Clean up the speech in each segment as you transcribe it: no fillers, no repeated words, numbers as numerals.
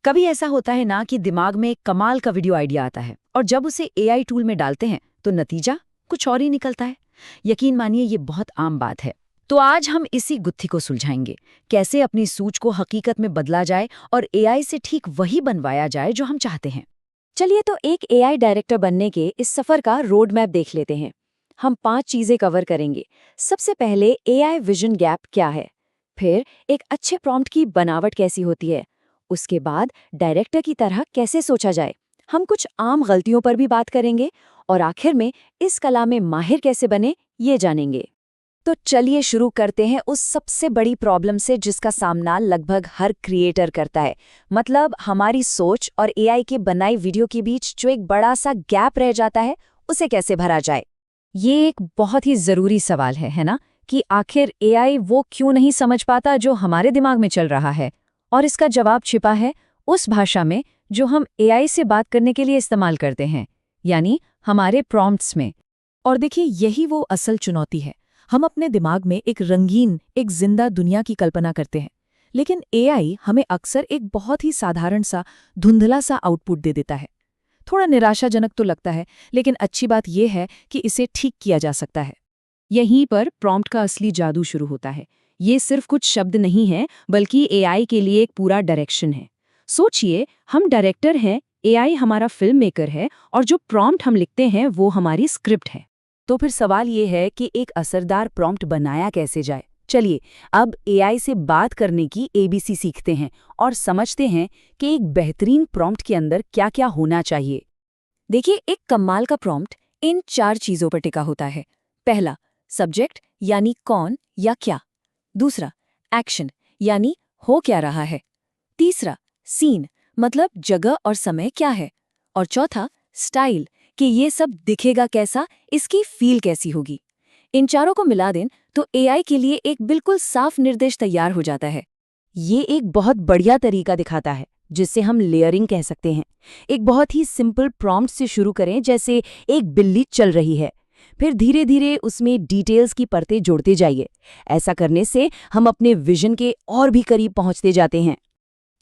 कभी ऐसा होता है ना कि दिमाग में एक कमाल का वीडियो आइडिया आता है और जब उसे एआई टूल में डालते हैं तो नतीजा कुछ और ही निकलता है। यकीन मानिए ये बहुत आम बात है। तो आज हम इसी गुत्थी को सुलझाएंगे, कैसे अपनी सोच को हकीकत में बदला जाए और एआई से ठीक वही बनवाया जाए जो हम चाहते हैं। चलिए तो एक एआई डायरेक्टर बनने के इस सफर का रोड मैप देख लेते हैं। हम 5 चीजें कवर करेंगे। सबसे पहले एआई विजन गैप क्या है, फिर एक अच्छे प्रॉम्प्ट की बनावट कैसी होती है, उसके बाद डायरेक्टर की तरह कैसे सोचा जाए। हम कुछ आम गलतियों पर भी बात करेंगे और आखिर में इस कला में माहिर कैसे बने ये जानेंगे। तो चलिए शुरू करते हैं उस सबसे बड़ी प्रॉब्लम से जिसका सामना लगभग हर क्रिएटर करता है, मतलब हमारी सोच और एआई के बनाई वीडियो के बीच जो एक बड़ा सा गैप रह जाता है, उसे कैसे भरा जाए। ये एक बहुत ही ज़रूरी सवाल है ना, कि आखिर एआई वो क्यों नहीं समझ पाता जो हमारे दिमाग में चल रहा है। और इसका जवाब छिपा है उस भाषा में जो हम एआई से बात करने के लिए इस्तेमाल करते हैं, यानी हमारे प्रॉम्प्ट्स में। और देखिए, यही वो असल चुनौती है। हम अपने दिमाग में एक रंगीन, एक जिंदा दुनिया की कल्पना करते हैं, लेकिन एआई हमें अक्सर एक बहुत ही साधारण सा, धुंधला सा आउटपुट दे देता है। थोड़ा निराशाजनक तो लगता है, लेकिन अच्छी बात यह है कि इसे ठीक किया जा सकता है। यहीं पर प्रॉम्प्ट का असली जादू शुरू होता है। ये सिर्फ कुछ शब्द नहीं है, बल्कि एआई के लिए एक पूरा डायरेक्शन है। सोचिए, हम डायरेक्टर हैं, एआई हमारा फिल्म मेकर है, और जो प्रॉम्प्ट हम लिखते हैं वो हमारी स्क्रिप्ट है। तो फिर सवाल ये है कि एक असरदार प्रॉम्प्ट बनाया कैसे जाए। चलिए अब एआई से बात करने की एबीसी सीखते हैं और समझते हैं कि एक बेहतरीन प्रॉम्प्ट के अंदर क्या क्या होना चाहिए। देखिए, एक कमाल का प्रॉम्प्ट इन 4 चीजों पर टिका होता है। पहला, सब्जेक्ट यानी कौन या क्या। दूसरा, एक्शन यानी हो क्या रहा है। तीसरा, सीन मतलब जगह और समय क्या है। और चौथा, स्टाइल कि ये सब दिखेगा कैसा, इसकी फील कैसी होगी। इन चारों को मिला दें तो एआई के लिए एक बिल्कुल साफ निर्देश तैयार हो जाता है। ये एक बहुत बढ़िया तरीका दिखाता है, जिससे हम लेयरिंग कह सकते हैं। एक बहुत ही सिंपल प्रॉम्प्ट से शुरू करें, जैसे एक बिल्ली चल रही है, फिर धीरे धीरे उसमें डिटेल्स की परतें जोड़ते जाइए। ऐसा करने से हम अपने विजन के और भी करीब पहुंचते जाते हैं।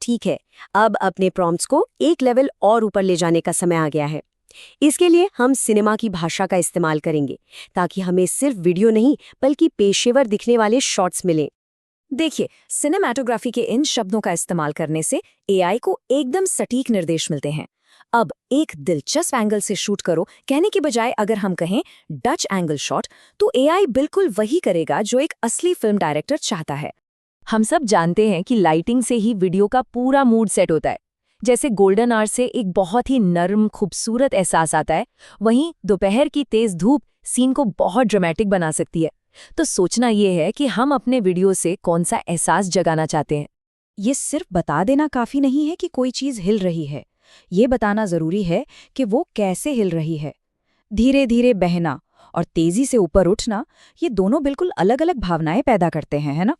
ठीक है, अब अपने प्रॉम्प्ट्स को एक लेवल और ऊपर ले जाने का समय आ गया है। इसके लिए हम सिनेमा की भाषा का इस्तेमाल करेंगे, ताकि हमें सिर्फ वीडियो नहीं बल्कि पेशेवर दिखने वाले शॉट्स मिलें। देखिए, सिनेमैटोग्राफी के इन शब्दों का इस्तेमाल करने से एआई को एकदम सटीक निर्देश मिलते हैं। अब एक दिलचस्प एंगल से शूट करो कहने के बजाय अगर हम कहें डच एंगल शॉट, तो एआई बिल्कुल वही करेगा जो एक असली फिल्म डायरेक्टर चाहता है। हम सब जानते हैं कि लाइटिंग से ही वीडियो का पूरा मूड सेट होता है। जैसे गोल्डन आवर से एक बहुत ही नर्म खूबसूरत एहसास आता है, वहीं दोपहर की तेज धूप सीन को बहुत ड्रामेटिक बना सकती है। तो सोचना ये है कि हम अपने वीडियो से कौन सा एहसास जगाना चाहते हैं। ये सिर्फ बता देना काफी नहीं है कि कोई चीज हिल रही है, ये बताना जरूरी है कि वो कैसे हिल रही है। धीरे धीरे बहना और तेजी से ऊपर उठना, ये दोनों बिल्कुल अलग अलग भावनाएं पैदा करते हैं, है ना।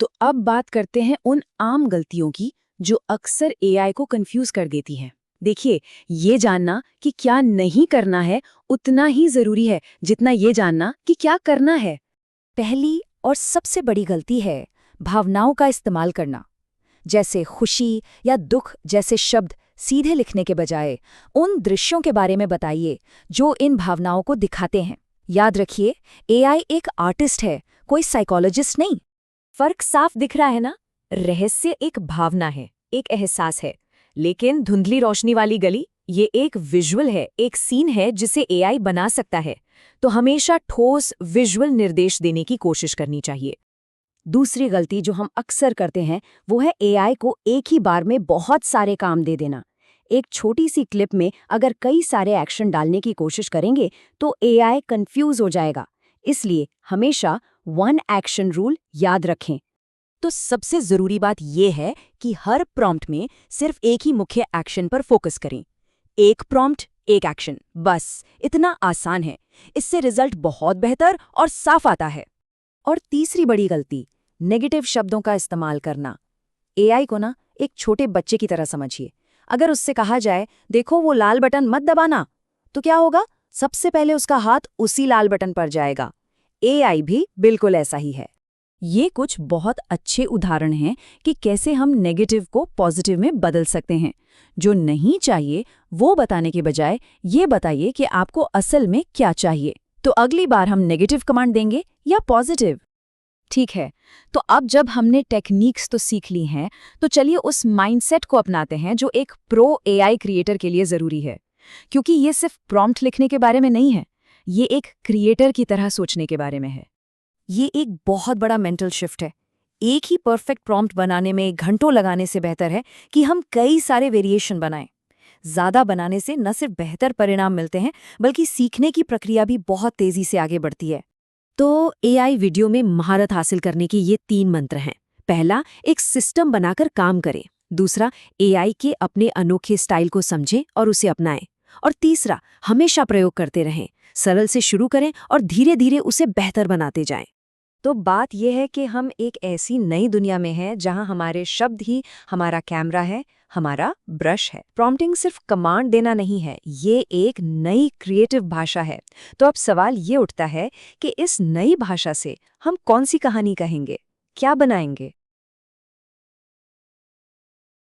तो अब बात करते हैं उन आम गलतियों की जो अक्सर एआई को कंफ्यूज कर देती हैं। देखिए, ये जानना कि क्या नहीं करना है उतना ही जरूरी है जितना ये जानना कि क्या करना है। पहली और सबसे बड़ी गलती है भावनाओं का इस्तेमाल करना। जैसे खुशी या दुख जैसे शब्द सीधे लिखने के बजाय उन दृश्यों के बारे में बताइए जो इन भावनाओं को दिखाते हैं। याद रखिए, एआई एक आर्टिस्ट है, कोई साइकोलॉजिस्ट नहीं। फर्क साफ दिख रहा है ना। रहस्य एक भावना है, एक एहसास है, लेकिन धुंधली रोशनी वाली गली ये एक विजुअल है, एक सीन है जिसे एआई बना सकता है। तो हमेशा ठोस विजुअल निर्देश देने की कोशिश करनी चाहिए। दूसरी गलती जो हम अक्सर करते हैं वो है एआई को एक ही बार में बहुत सारे काम दे देना। एक छोटी सी क्लिप में अगर कई सारे एक्शन डालने की कोशिश करेंगे तो एआई कंफ्यूज हो जाएगा। इसलिए हमेशा 1 एक्शन रूल याद रखें। तो सबसे जरूरी बात यह है कि हर प्रॉम्प्ट में सिर्फ एक ही मुख्य एक्शन पर फोकस करें। एक प्रॉम्प्ट, एक एक्शन, बस इतना आसान है। इससे रिजल्ट बहुत बेहतर और साफ आता है। और तीसरी बड़ी गलती, नेगेटिव शब्दों का इस्तेमाल करना। एआई को ना एक छोटे बच्चे की तरह समझिए। अगर उससे कहा जाए, देखो वो लाल बटन मत दबाना, तो क्या होगा? सबसे पहले उसका हाथ उसी लाल बटन पर जाएगा। एआई भी बिल्कुल ऐसा ही है। ये कुछ बहुत अच्छे उदाहरण हैं कि कैसे हम नेगेटिव को पॉजिटिव में बदल सकते हैं। जो नहीं चाहिए वो बताने के बजाय ये बताइए कि आपको असल में क्या चाहिए। तो अगली बार हम नेगेटिव कमांड देंगे या पॉजिटिव? ठीक है, तो अब जब हमने टेक्निक्स तो सीख ली हैं, तो चलिए उस माइंडसेट को अपनाते हैं जो एक प्रो एआई क्रिएटर के लिए ज़रूरी है। क्योंकि ये सिर्फ प्रॉम्प्ट लिखने के बारे में नहीं है, ये एक क्रिएटर की तरह सोचने के बारे में है। ये एक बहुत बड़ा मेंटल शिफ्ट है। एक ही परफेक्ट प्रॉम्प्ट बनाने में घंटों लगाने से बेहतर है कि हम कई सारे वेरिएशन बनाएं। ज़्यादा बनाने से न सिर्फ बेहतर परिणाम मिलते हैं, बल्कि सीखने की प्रक्रिया भी बहुत तेज़ी से आगे बढ़ती है। तो एआई वीडियो में महारत हासिल करने के ये 3 मंत्र हैं। पहला, एक सिस्टम बनाकर काम करें। दूसरा, एआई के अपने अनोखे स्टाइल को समझें और उसे अपनाएं। और तीसरा, हमेशा प्रयोग करते रहें। सरल से शुरू करें और धीरे धीरे उसे बेहतर बनाते जाएं। तो बात यह है कि हम एक ऐसी नई दुनिया में हैं जहां हमारे शब्द ही हमारा कैमरा है, हमारा ब्रश है। प्रॉम्प्टिंग सिर्फ कमांड देना नहीं है, ये एक नई क्रिएटिव भाषा है। तो अब सवाल ये उठता है कि इस नई भाषा से हम कौन सी कहानी कहेंगे, क्या बनाएंगे?